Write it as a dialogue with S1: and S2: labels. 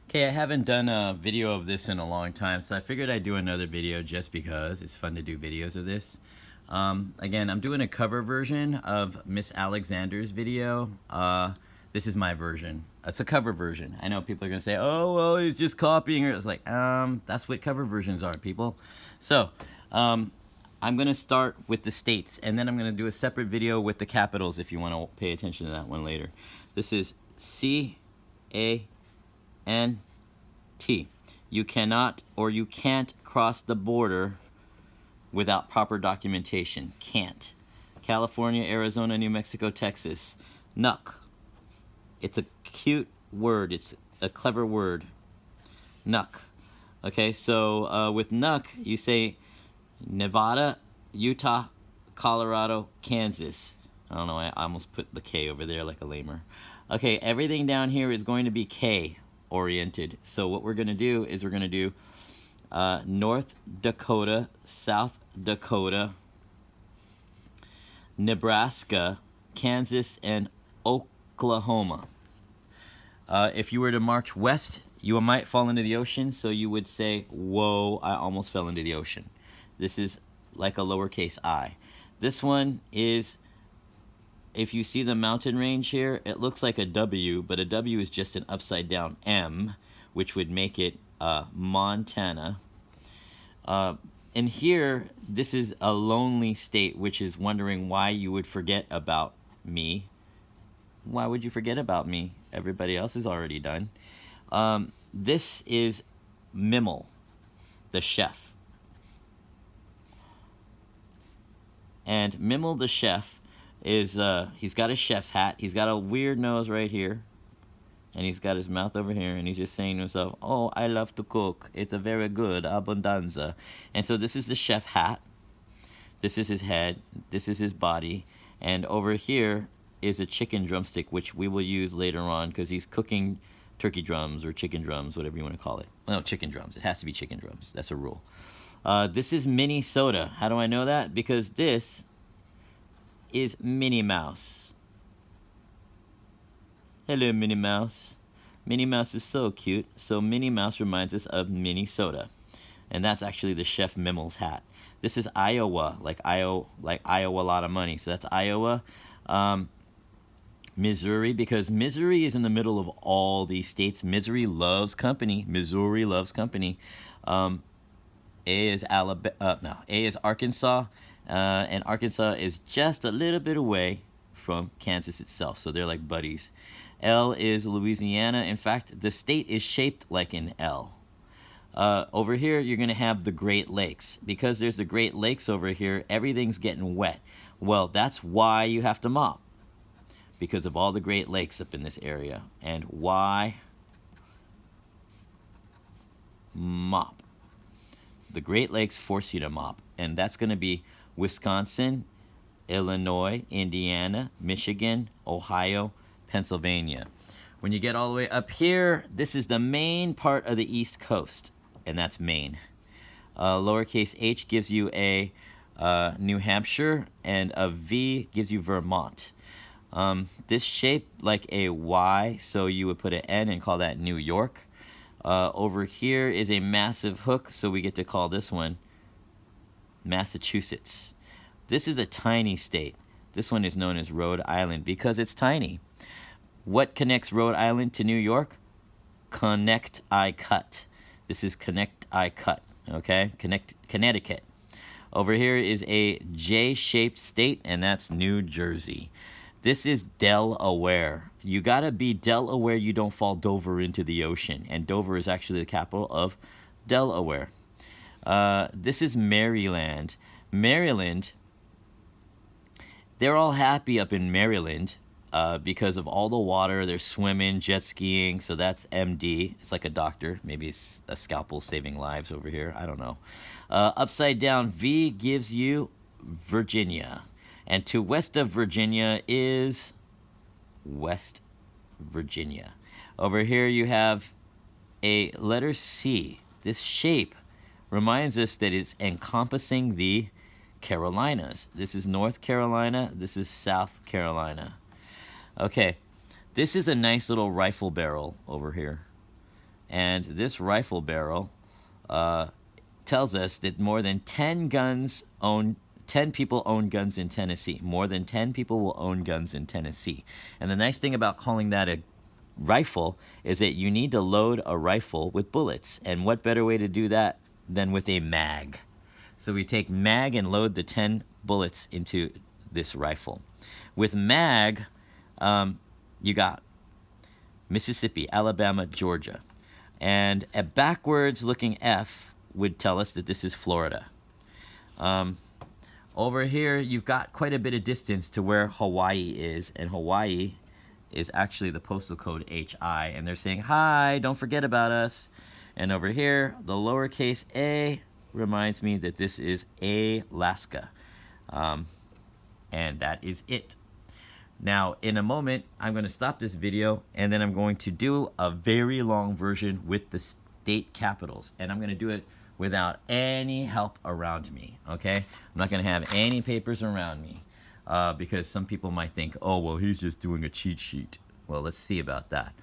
S1: Okay, I haven't done a video of this in a long time, so I figured I'd do another video just because it's fun to do videos of this. Again, I'm doing a cover version of Miss Alexander's video. This is my version. It's a cover version. I know people are gonna say, "Oh, well, he's just copying her." It's like, that's what cover versions are, people. So, I'm gonna start with the states, and then I'm gonna do a separate video with the capitals if you want to pay attention to that one later. This is C-A-N-T. You cannot or you can't cross the border without proper documentation. Can't. California, Arizona, New Mexico, Texas. Nuck. It's a cute word. It's a clever word. Nuck. Okay, so with nuck, you say Nevada, Utah, Colorado, Kansas. I don't know, I almost put the K over there like a lamer. Okay, everything down here is going to be K oriented. So what we're going to do is we're going to do North Dakota, South Dakota, Nebraska, Kansas, and Oklahoma. If you were to march west, you might fall into the ocean, so you would say, whoa, I almost fell into the ocean. This is like a lowercase I. This one is, if you see the mountain range here, it looks like a W, but a W is just an upside down M, which would make it Montana. And here, this is a lonely state, which is wondering why you would forget about me. Why would you forget about me? Everybody else is already done. This is Mimmel, the chef. And Mimmel, the chef, is he's got a chef hat. He's got a weird nose right here. And he's got his mouth over here, and he's just saying to himself, "Oh, I love to cook. It's a very good abundanza." And so this is the chef hat. This is his head. This is his body. And over here is a chicken drumstick, which we will use later on because he's cooking turkey drums or chicken drums, whatever you want to call it. No, chicken drums. It has to be chicken drums. That's a rule. This is Minnesota. How do I know that? Because this is Minnie Mouse. Hello, Minnie Mouse. Minnie Mouse is so cute. So Minnie Mouse reminds us of Minnesota. And that's actually the Chef Mimmel's hat. This is Iowa, like Iowa, a lot of money. So that's Iowa. Missouri, because Missouri is in the middle of all these states. Missouri loves company. Missouri loves company. A is Arkansas, and Arkansas is just a little bit away from Kansas itself, so they're like buddies. L is Louisiana. In fact, the state is shaped like an L. Over here, you're going to have the Great Lakes. Because there's the Great Lakes over here, everything's getting wet. Well, that's why you have to mop, because of all the Great Lakes up in this area. And why mop? The Great Lakes force you to mop, and that's going to be Wisconsin, Illinois, Indiana, Michigan, Ohio, Pennsylvania. When you get all the way up here, this is the main part of the East Coast, and that's Maine. Lowercase h gives you a New Hampshire, and a V gives you Vermont. This shaped like a Y, so you would put an N and call that New York. Over here is a massive hook, so we get to call this one Massachusetts. This is a tiny state. This one is known as Rhode Island because it's tiny. What connects Rhode Island to New York? Connecticut. This is Connecticut, okay? Connecticut. Over here is a J-shaped state, and that's New Jersey. This is Delaware. You gotta be Delaware you don't fall Dover into the ocean. And Dover is actually the capital of Delaware. This is Maryland. Maryland, they're all happy up in Maryland because of all the water. They're swimming, jet skiing, so that's MD. It's like a doctor. Maybe it's a scalpel saving lives over here. I don't know. Upside down V gives you Virginia. And to west of Virginia is West Virginia. Over here you have a letter C. This shape reminds us that it's encompassing the Carolinas. This is North Carolina. This is South Carolina. Okay, this is a nice little rifle barrel over here. And this rifle barrel tells us that more than 10 people own guns in Tennessee. More than 10 people will own guns in Tennessee. And the nice thing about calling that a rifle is that you need to load a rifle with bullets. And what better way to do that than with a mag? So we take mag and load the 10 bullets into this rifle. With mag, you got Mississippi, Alabama, Georgia. And a backwards looking F would tell us that this is Florida. Over here, you've got quite a bit of distance to where Hawaii is, and Hawaii is actually the postal code HI, and they're saying, hi, don't forget about us. And over here, the lowercase a reminds me that this is Alaska. And that is it. Now, in a moment, I'm going to stop this video, and then I'm going to do a very long version with the state capitals, and I'm going to do it without any help around me, okay? I'm not going to have any papers around me because some people might think, oh, well, he's just doing a cheat sheet. Well, let's see about that.